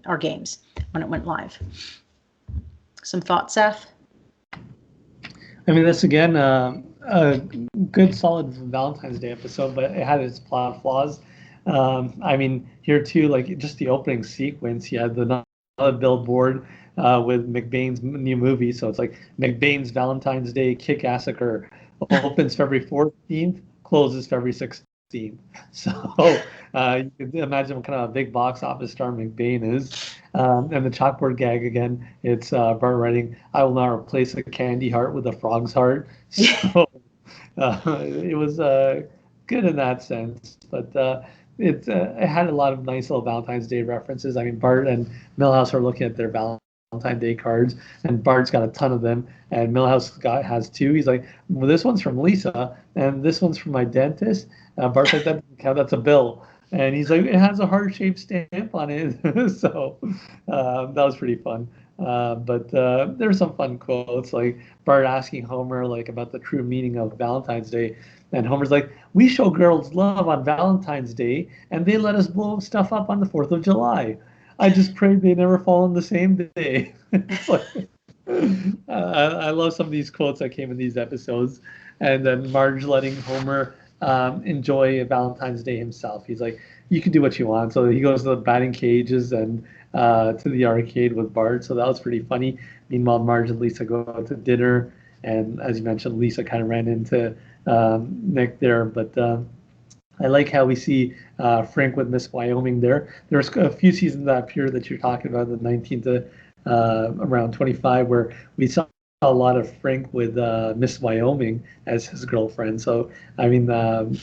our games when it went live. Some thoughts, Seth? I mean, that's again a good, solid Valentine's Day episode, but it had its plot flaws. I mean, here too, like just the opening sequence, you had another billboard with McBain's new movie. So it's like McBain's Valentine's Day Kick-Assacre opens February 14th, closes February 16th. So you can imagine what kind of a big box office star McBain is. And the chalkboard gag again, it's Bart writing, "I will not replace a candy heart with a frog's heart." So it was good in that sense, but it had a lot of nice little Valentine's Day references. I mean, Bart and Milhouse are looking at their Valentine's Day cards, and Bart's got a ton of them, and Milhouse has two. He's like, "Well, this one's from Lisa, and this one's from my dentist." Bart's like, "That doesn't count, that's a bill." And he's like, "It has a heart-shaped stamp on it." So that was pretty fun. But there's some fun quotes, like Bart asking Homer like about the true meaning of Valentine's Day, and Homer's like, "We show girls love on Valentine's Day, and they let us blow stuff up on the 4th of July. I just pray they never fall on the same day." It's like, I love some of these quotes that came in these episodes, and then Marge letting Homer enjoy Valentine's Day himself. He's like, "You can do what you want." So he goes to the batting cages and to the arcade with Bart. So that was pretty funny. Meanwhile, Marge and Lisa go out to dinner, and as you mentioned, Lisa kind of ran into Nick there. But I like how we see Frank with Miss Wyoming there. There's a few seasons that period that you're talking about, the 19 to around 25, where we saw a lot of Frank with Miss Wyoming as his girlfriend. So, I mean,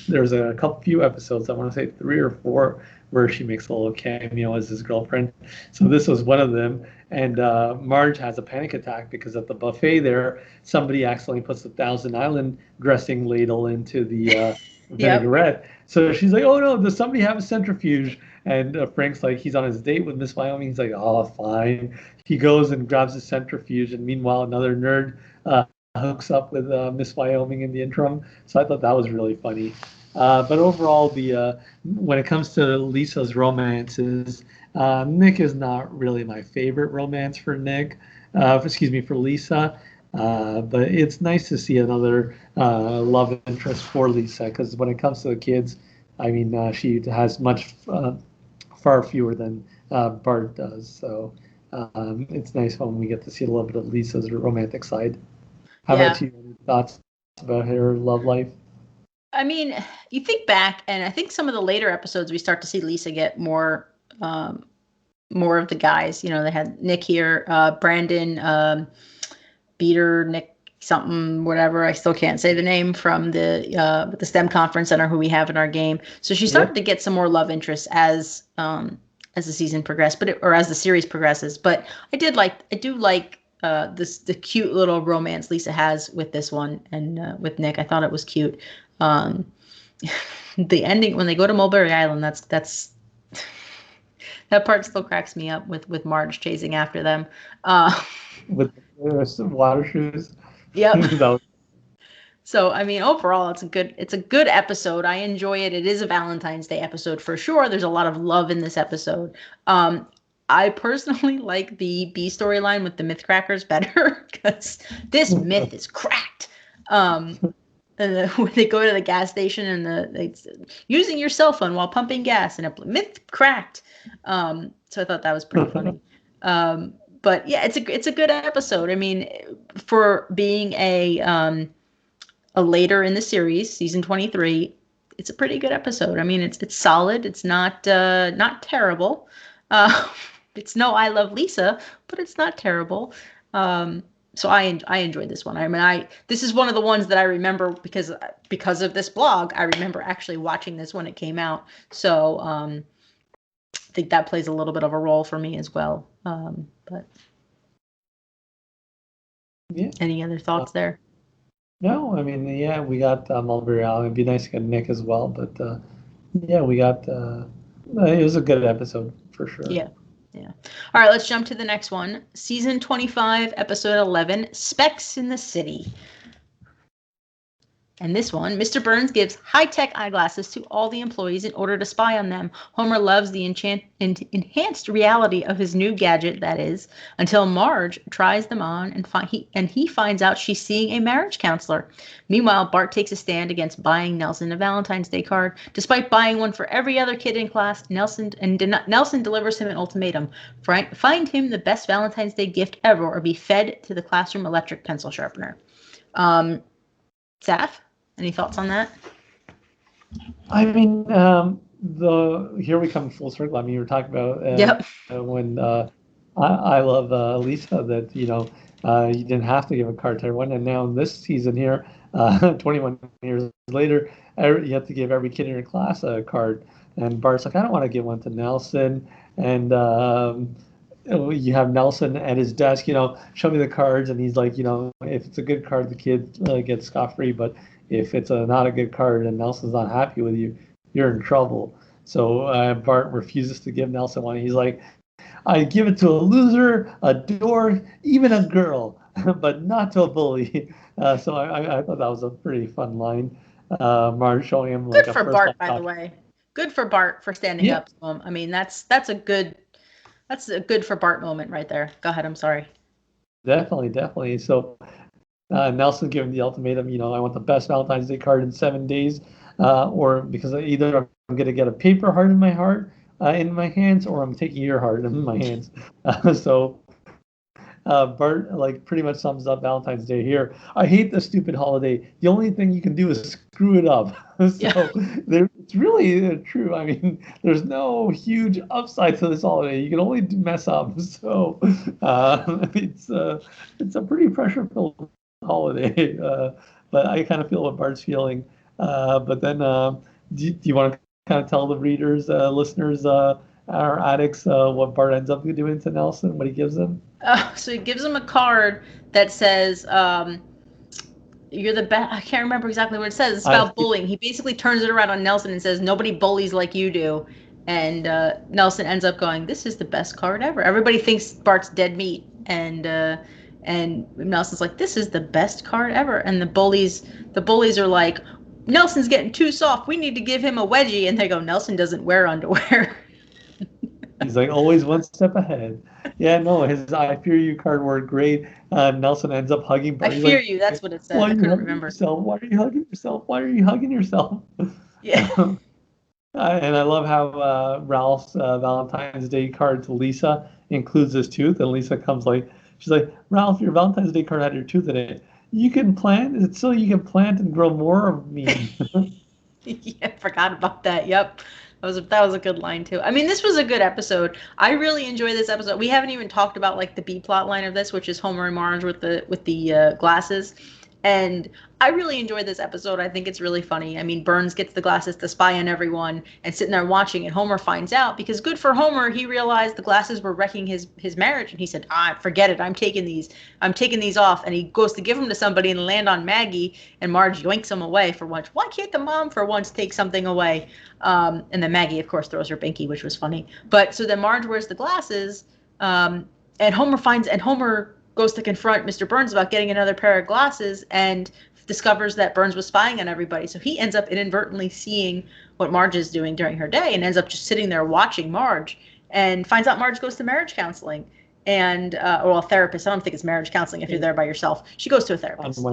there's a few episodes, I want to say 3 or 4, where she makes a little cameo as his girlfriend. So this was one of them. And Marge has a panic attack because at the buffet there, somebody accidentally puts the Thousand Island dressing ladle into the vinaigrette. Yep. So she's like, "Oh no, does somebody have a centrifuge?" And Frank's like, he's on his date with Miss Wyoming. He's like, "Oh, fine." He goes and grabs a centrifuge, and meanwhile, another nerd hooks up with Miss Wyoming in the interim. So I thought that was really funny. But overall, when it comes to Lisa's romances, Nick is not really my favorite romance for for Lisa. But it's nice to see another love interest for Lisa, because when it comes to the kids, I mean, she has far fewer than Bart does. So it's nice when we get to see a little bit of Lisa's romantic side. How about you? Any thoughts about her love life? I mean, you think back, and I think some of the later episodes we start to see Lisa get more of the guys. You know, they had Nick here, Brandon, Beater, Nick something, whatever. I still can't say the name from the STEM conference center who we have in our game. So she started to get some more love interest as the season progressed, or as the series progresses. But I do like the cute little romance Lisa has with this one and with Nick. I thought it was cute. The ending when they go to Mulberry Island, that's that part still cracks me up with Marge chasing after them. With some water shoes. Yep. So I mean, overall, it's a good episode. I enjoy it. It is a Valentine's Day episode for sure. There's a lot of love in this episode. I personally like the B storyline with the myth crackers better because this myth is cracked. And when they go to the gas station and using your cell phone while pumping gas and a myth cracked. So I thought that was pretty funny. But yeah, it's a good episode. I mean, for being a later in the series, season 23, it's a pretty good episode. I mean, it's solid. It's not terrible. It's no I Love Lisa, but it's not terrible. So I enjoyed this one. I mean, this is one of the ones that I remember because of this blog. I remember actually watching this when it came out. So I think that plays a little bit of a role for me as well. But yeah. Any other thoughts there? No, I mean, yeah, we got Mulberry Island. It'd be nice to get Nick as well, but yeah, we got. It was a good episode for sure. Yeah. Yeah. All right, let's jump to the next one. Season 25, episode 11, Specs in the City. And this one, Mr. Burns gives high-tech eyeglasses to all the employees in order to spy on them. Homer loves the enhanced reality of his new gadget, that is, until Marge tries them on and he finds out she's seeing a marriage counselor. Meanwhile, Bart takes a stand against buying Nelson a Valentine's Day card. Despite buying one for every other kid in class, Nelson delivers him an ultimatum. Find him the best Valentine's Day gift ever or be fed to the classroom electric pencil sharpener. Saf? Any thoughts on that? I mean, here we come full circle. I mean, you were talking about when I love Lisa that you didn't have to give a card to everyone, and now in this season here, 21 years later, you have to give every kid in your class a card. And Bart's like, I don't want to give one to Nelson, and you have Nelson at his desk, show me the cards, and he's like, if it's a good card, the kid gets scot-free, but if it's not a good card and Nelson's not happy with you, you're in trouble. So Bart refuses to give Nelson one. He's like, I give it to a loser, a dork, even a girl, but not to a bully. So I thought that was a pretty fun line. Marge showing him like good for Bart, by the way. Good for Bart for standing up to him. I mean, that's a good for Bart moment right there. Go ahead. I'm sorry. Definitely. So Nelson giving the ultimatum, I want the best Valentine's Day card in 7 days, or because either I'm going to get a paper heart in my hands, or I'm taking your heart in my hands. So Bart pretty much sums up Valentine's Day here. I hate the stupid holiday. The only thing you can do is screw it up. It's really true. I mean, there's no huge upside to this holiday. You can only mess up. So it's a pretty pressure-filled holiday. But I kind of feel what Bart's feeling. But then do you want to kind of tell the readers, listeners, our addicts, what Bart ends up doing to Nelson, what he gives them? So he gives him a card that says, you're the best. I can't remember exactly what it says. It's about bullying. He basically turns it around on Nelson and says, nobody bullies like you do. And Nelson ends up going, this is the best card ever. Everybody thinks Bart's dead meat. And Nelson's like, this is the best card ever. And the bullies are like, Nelson's getting too soft. We need to give him a wedgie. And they go, Nelson doesn't wear underwear. He's like always one step ahead. Yeah, no, his I Fear You card worked great. Nelson ends up hugging Bart. I fear you, that's what it said. I couldn't remember. Why are you hugging yourself? Why are you hugging yourself? Yeah. And I love how Ralph's Valentine's Day card to Lisa includes his tooth. And Lisa comes she's like, Ralph, your Valentine's Day card had your tooth in it. You can plant, is it so you can plant and grow more of me? Yeah, forgot about that. Yep. That was a good line too. I mean, this was a good episode. I really enjoyed this episode. We haven't even talked about the B plot line of this, which is Homer and Marge with the glasses. And I really enjoyed this episode. I think it's really funny. I mean, Burns gets the glasses to spy on everyone and sitting there watching, and Homer finds out because good for Homer, he realized the glasses were wrecking his marriage, and he said, forget it. I'm taking these off. And he goes to give them to somebody and land on Maggie, and Marge yoinks them away for once. Why can't the mom for once take something away? And then Maggie, of course, throws her binky, which was funny. But so then Marge wears the glasses, and Homer goes to confront Mr. Burns about getting another pair of glasses and discovers that Burns was spying on everybody. So he ends up inadvertently seeing what Marge is doing during her day and ends up just sitting there watching Marge and finds out Marge goes to marriage counseling and, a therapist. I don't think it's marriage counseling if you're there by yourself. She goes to a therapist.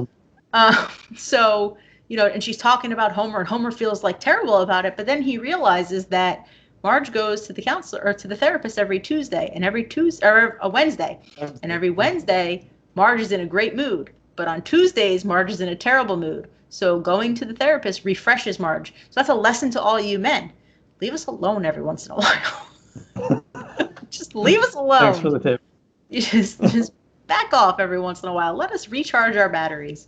So, and she's talking about Homer, and Homer feels terrible about it. But then he realizes that Marge goes to the counselor or to the therapist every Tuesday, and every Tuesday or a Wednesday, and every Wednesday Marge is in a great mood, but on Tuesdays Marge is in a terrible mood. So going to the therapist refreshes Marge. So that's a lesson to all you men. Leave us alone every once in a while. Just leave us alone. Thanks for the tip. You just back off every once in a while. Let us recharge our batteries.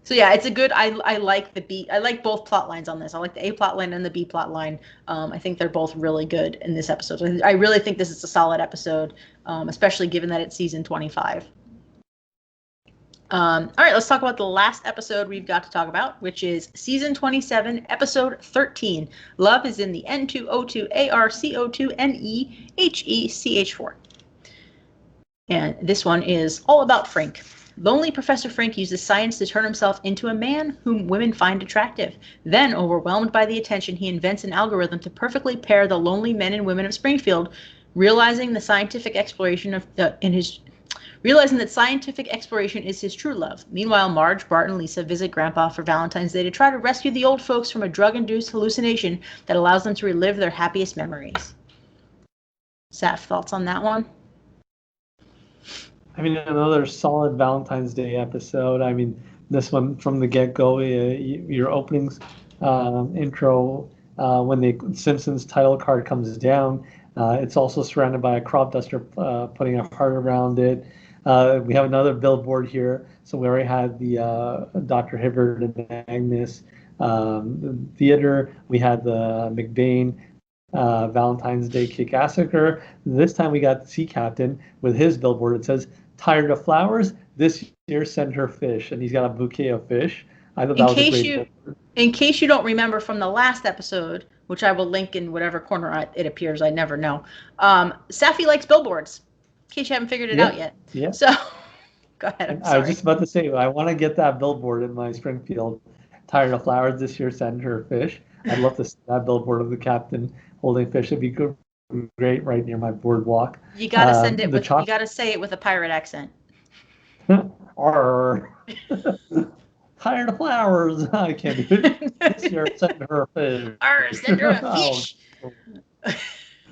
So yeah, it's a good. I like the B. I like both plot lines on this. I like the A plot line and the B plot line. I think they're both really good in this episode. I really think this is a solid episode, especially given that it's season 25. All right, let's talk about the last episode we've got to talk about, which is season 27, episode 13. Love is in the N2O2ARCO2NEHECH4. And this one is all about Frank. Lonely Professor Frank uses science to turn himself into a man whom women find attractive. Then, overwhelmed by the attention, he invents an algorithm to perfectly pair the lonely men and women of Springfield, realizing that scientific exploration is his true love. Meanwhile, Marge, Bart, and Lisa visit Grandpa for Valentine's Day to try to rescue the old folks from a drug-induced hallucination that allows them to relive their happiest memories. Saf, thoughts on that one? I mean, another solid Valentine's Day episode. I mean, this one from the get-go, your openings, intro, when the Simpsons title card comes down, it's also surrounded by a crop duster putting a heart around it. We have another billboard here. So we already had the Dr. Hibbert and Agnes theater. We had the McBain Valentine's Day Kick-Assaker. This time we got the Sea Captain with his billboard. It says, "Tired of flowers? This year send her fish." And he's got a bouquet of fish. I thought that was a great billboard. In case you don't remember from the last episode, which I will link in whatever corner it appears, I never know. Safi likes billboards, in case you haven't figured it out yet. Yeah. So, go ahead. I'm sorry. I was just about to say, I want to get that billboard in my Springfield. "Tired of flowers, this year send her fish." I'd love to see that billboard of the captain holding fish. It'd be good, great right near my boardwalk. You gotta send it with. You gotta say it with a pirate accent. Arr. "Tired of flowers." I can't do it. This year send her a fish. Arr, send her a fish.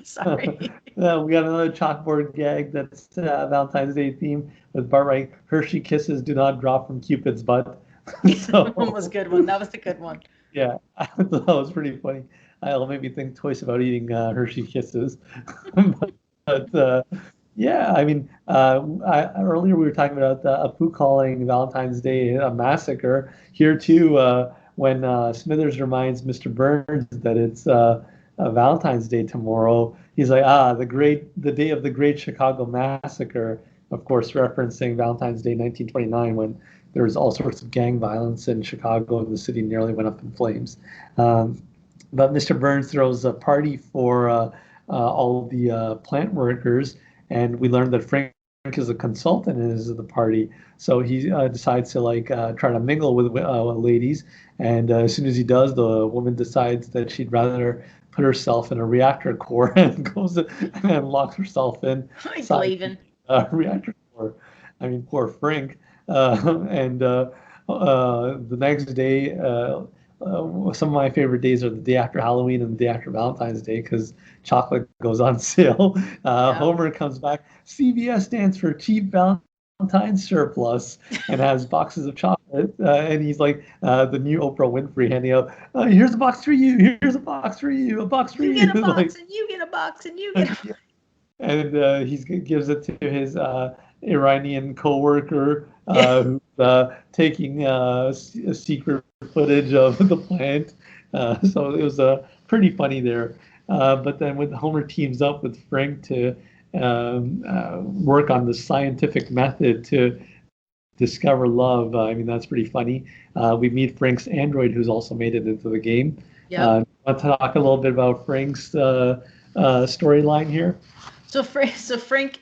Sorry. We got another chalkboard gag that's Valentine's Day theme with Bart writing, "Hershey kisses do not drop from Cupid's butt." So, that one was a good one. That was the good one. Yeah, I thought that was pretty funny. It'll make me think twice about eating Hershey Kisses. but yeah, I mean, earlier we were talking about Apu calling Valentine's Day a massacre. Here too, when Smithers reminds Mr. Burns that it's Valentine's Day tomorrow, he's like, the day of the Great Chicago Massacre. Of course, referencing Valentine's Day 1929, when there was all sorts of gang violence in Chicago and the city nearly went up in flames. But Mr. Burns throws a party for all the plant workers, and we learned that Frank is a consultant and is at the party. So he decides to try to mingle with ladies, and as soon as he does, the woman decides that she'd rather put herself in a reactor core and goes and locks herself in. Reactor core. I mean, poor Frank. And the next day, some of my favorite days are the day after Halloween and the day after Valentine's Day because chocolate goes on sale. Homer comes back. CVS stands for Cheap Valentine's Surplus and has boxes of chocolate. And he's like the new Oprah Winfrey handing out, "Here's a box for you. Here's a box for you. A box for you." You get a box and you get a box and you get a box. And he gives it to his Iranian co-worker who's taking secret footage of the plant. So it was pretty funny there. But then when Homer teams up with Frank to work on the scientific method to discover love, I mean, that's pretty funny. We meet Frank's android, who's also made it into the game. Yeah. Want to talk a little bit about Frank's storyline here? So Frank,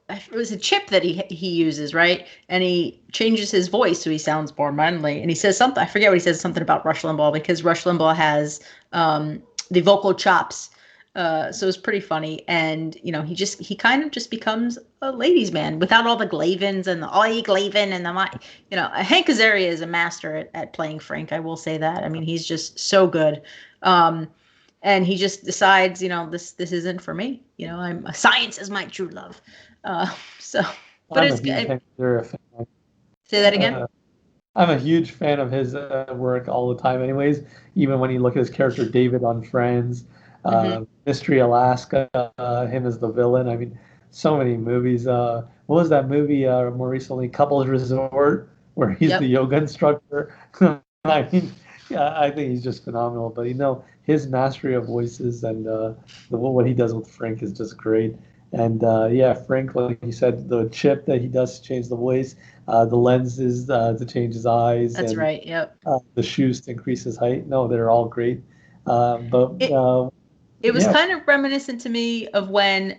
it was a chip that he uses, right? And he changes his voice so he sounds more manly. And he says something, I forget what he says, something about Rush Limbaugh, because Rush Limbaugh has the vocal chops. So it's pretty funny. And, he kind of just becomes a ladies' man without all the Glavins and the Glavin and Hank Azaria is a master at playing Frank. I will say that. I mean, he's just so good. and he just decides, this isn't for me. Science is my true love. So, but I'm it's a huge good. fan. Say that again. I'm a huge fan of his work all the time, anyways. Even when you look at his character David on Friends, Mystery Alaska, him as the villain. I mean, so many movies. What was that movie more recently? Couples Resort, where he's the Yep. yoga instructor. I mean, yeah, I think he's just phenomenal. But his mastery of voices and what he does with Frank is just great. And yeah, Frank, like you said, the chip that he does to change the voice, the lenses to change his eyes, That's and right. Yep. the shoes to increase his height. No, they're all great. But It it was yeah, kind of reminiscent to me of when,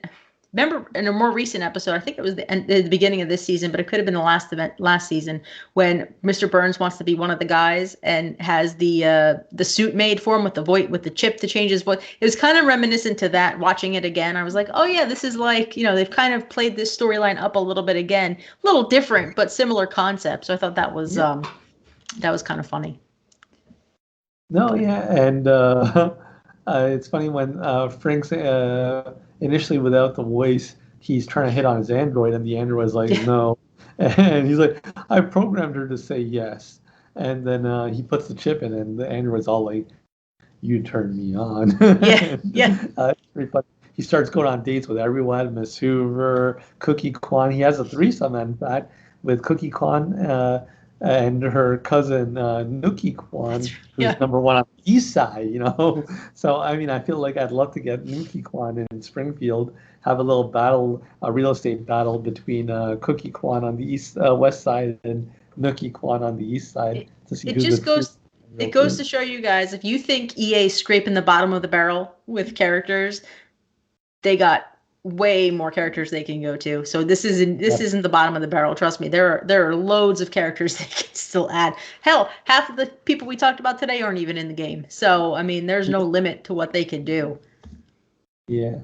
remember in a more recent episode, I think it was the beginning of this season, but it could have been last season, when Mr. Burns wants to be one of the guys and has the suit made for him with the chip to change his voice. It was kind of reminiscent to that. Watching it again, I was like, oh yeah, this is like, they've kind of played this storyline up a little bit again, a little different but similar concept. So I thought that was kind of funny. no, But yeah, and it's funny when Frank's initially without the voice, he's trying to hit on his android, and the android's like, yeah, no, and he's like, I programmed her to say yes, and then he puts the chip in, and the android's all like, you turned me on. yeah, yeah. And, it's pretty funny. He starts going on dates with everyone, Miss Hoover, Cookie Kwan. He has a threesome, in fact, with Cookie Kwan and her cousin Nookie Kwan, who's Yeah. number one on the east side. So, I mean, I feel like I'd love to get Nookie Kwan in Springfield, have a little battle, a real estate battle between Cookie Kwan on the west side and Nookie Kwan on the east side It, to see it who's the just true goes it goes realtor. to show you guys, if you think EA's scraping the bottom of the barrel with characters, they got way more characters they can go to. So this isn't the bottom of the barrel. Trust me, there are loads of characters they can still add. Hell, half of the people we talked about today aren't even in the game. So I mean, there's no limit to what they can do. Yeah,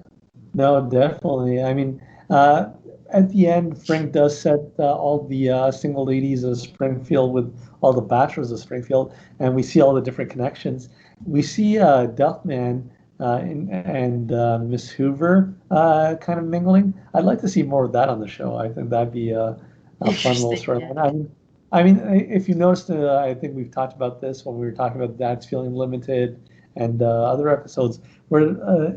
no, definitely. I mean, uh, at the end, Frank does set all the single ladies of Springfield with all the bachelors of Springfield, and we see all the different connections. We see Duffman and Miss Hoover kind of mingling. I'd like to see more of that on the show. I think that'd be a fun little Interesting. Yeah. storyline. I mean, if you noticed, I think we've talked about this when we were talking about Dad's Feeling Limited and other episodes where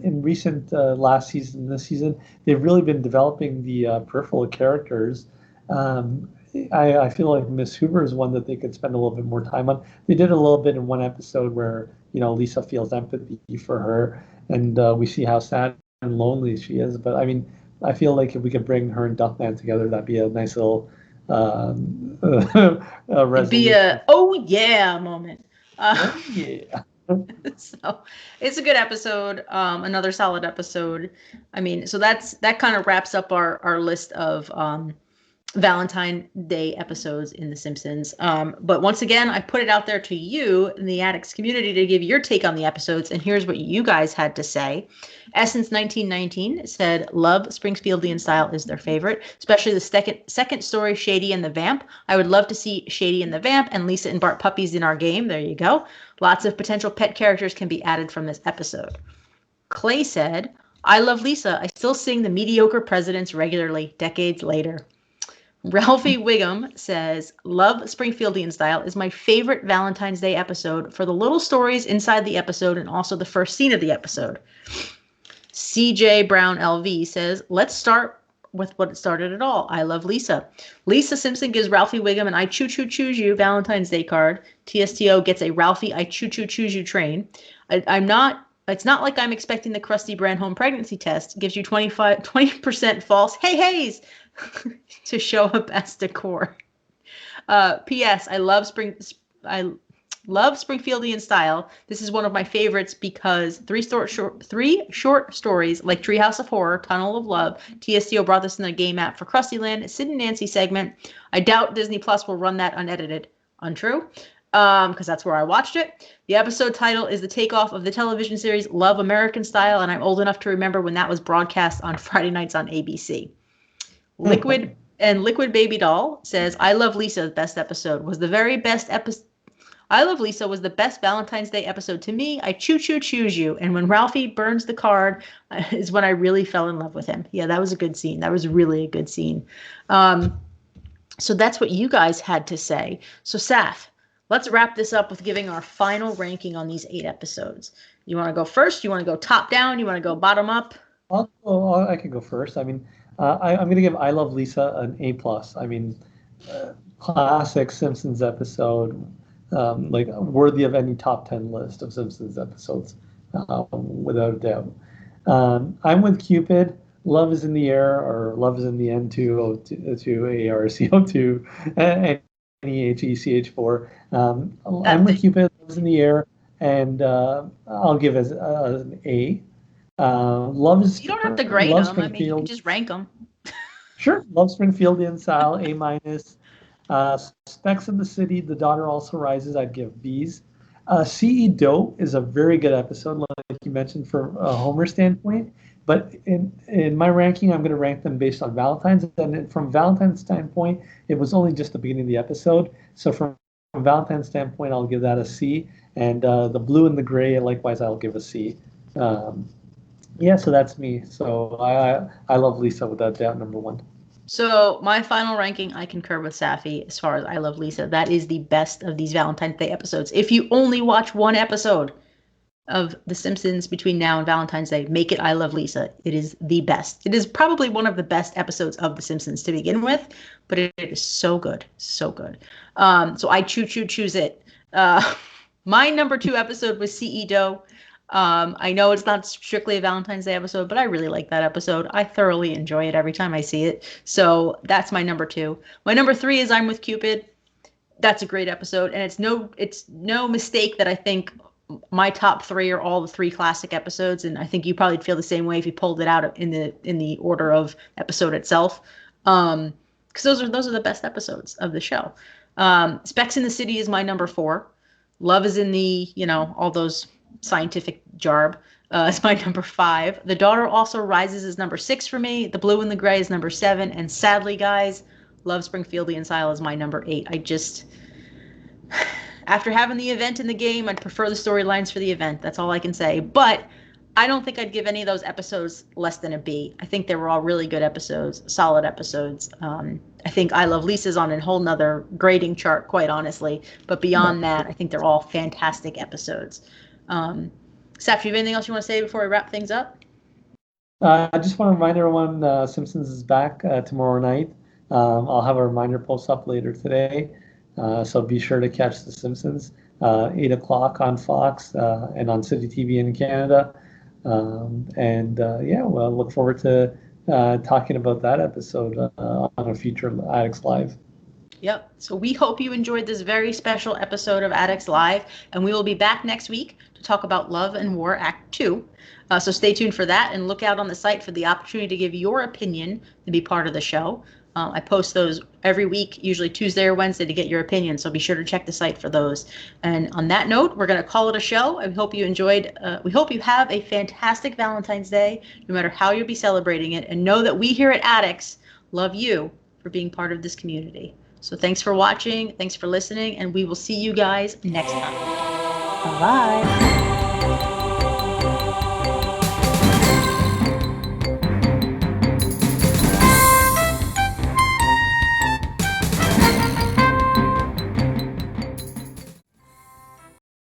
in recent last season, this season, they've really been developing the peripheral characters. Um, I feel like Miss Hoover is one that they could spend a little bit more time on. They did a little bit in one episode where Lisa feels empathy for her, and we see how sad and lonely she is. But I mean, I feel like if we could bring her and Duckman together, that'd be a nice little It'd be resolution. a oh yeah moment. Oh yeah. So it's a good episode, another solid episode. I mean, so that kind of wraps up our list of Valentine Day episodes in The Simpsons. But once again, I put it out there to you in the Addicts community to give your take on the episodes, and here's what you guys had to say. Essence 1919 said, love Springfieldian style is their favorite, especially the second story, Shady and the Vamp. I would love to see Shady and the Vamp and Lisa and Bart puppies in our game. There you go. Lots of potential pet characters can be added from this episode. Clay said, I love Lisa. I still sing the mediocre presidents regularly, decades later. Ralphie Wiggum says, love Springfieldian style is my favorite Valentine's Day episode for the little stories inside the episode and also the first scene of the episode. CJ Brown LV says, let's start with what started it all. I love Lisa. Lisa Simpson gives Ralphie Wiggum an I Choo Choo Choose You Valentine's Day card. TSTO gets a Ralphie I Choo Choo Choose You train. It's not like I'm expecting the Krusty Branhome pregnancy test. Gives you 20% false hey heys to show up as decor. P.S. I love Springfieldian style. This is one of my favorites because three short stories like Treehouse of Horror, Tunnel of Love. TSTO brought this in the game app for Krusty Land. Sid and Nancy segment. I doubt Disney Plus will run that unedited. Untrue. Because that's where I watched it. The episode title is the takeoff of the television series Love American Style, and I'm old enough to remember when that was broadcast on Friday nights on ABC. Liquid Baby Doll says, I love Lisa's best episode. Was the very best episode. I Love Lisa was the best Valentine's Day episode to me. I choose you. And when Ralphie burns the card is when I really fell in love with him. Yeah, that was a good scene. That was really a good scene. So that's what you guys had to say. So Saf, let's wrap this up with giving our final ranking on these 8 episodes. You want to go first? You want to go top down? You want to go bottom up? I can go first. I mean, I'm going to give I Love Lisa an A+. I mean, classic Simpsons episode, like worthy of any top 10 list of Simpsons episodes, without a doubt. I'm with Cupid. Love is in the air, or love is in the N2O2ARCO2 NEHECH4. I'm with Cupid. Love is in the air, and I'll give it an A. Love is. You don't have to grade them. I mean, you can just rank them. Sure. Love Springfieldian style, A-. Specs in the City, The Daughter Also Rises, I'd give B's. TSTO is a very good episode, like you mentioned, from a Homer standpoint. But in my ranking, I'm going to rank them based on Valentine's. And from Valentine's standpoint, it was only just the beginning of the episode. So from Valentine's standpoint, I'll give that a C. And the blue and the gray, likewise, I'll give a C. Yeah, so that's me. So I love Lisa without doubt, number 1. So my final ranking, I concur with Safi as far as I Love Lisa. That is the best of these Valentine's Day episodes. If you only watch one episode of The Simpsons between now and Valentine's Day, make it I Love Lisa. It is the best. It is probably one of the best episodes of The Simpsons to begin with, but it is so good. So good. So I choose it. My number 2 episode was TSTO. I know it's not strictly a Valentine's Day episode, but I really like that episode. I thoroughly enjoy it every time I see it. So that's my number 2. My number 3 is I'm with Cupid. That's a great episode, and it's no mistake that I think my top 3 are all the 3 classic episodes, and I think you probably feel the same way if you pulled it out in the order of episode itself, because those are the best episodes of the show. Specs in the City is my number 4. Love is in the all those scientific jarb. It's my number 5. The Daughter Also Rises is number 6 for me. The Blue and the Gray is number 7. And sadly, guys, Love Springfieldian Style is my number 8. I just, after having the event in the game, I'd prefer the storylines for the event. That's all I can say. But I don't think I'd give any of those episodes less than a B. I think they were all really good episodes, solid episodes. I think I Love Lisa's on a whole nother grading chart, quite honestly. But beyond that, I think they're all fantastic episodes. Saf, do you have anything else you want to say before we wrap things up? I just want to remind everyone, Simpsons is back tomorrow night. I'll have a reminder post up later today, so be sure to catch The Simpsons, 8 o'clock on Fox and on City TV in Canada. We'll look forward to talking about that episode on a future Addicts Live. Yep. So we hope you enjoyed this very special episode of Addicts Live, and we will be back next week to talk about Love and War Act 2. So stay tuned for that, and look out on the site for the opportunity to give your opinion to be part of the show. I post those every week, usually Tuesday or Wednesday, to get your opinion. So be sure to check the site for those. And on that note, we're going to call it a show. I hope you enjoyed. We hope you have a fantastic Valentine's Day, no matter how you'll be celebrating it. And know that we here at Addicts love you for being part of this community. So thanks for watching. Thanks for listening. And we will see you guys next time. Bye-bye.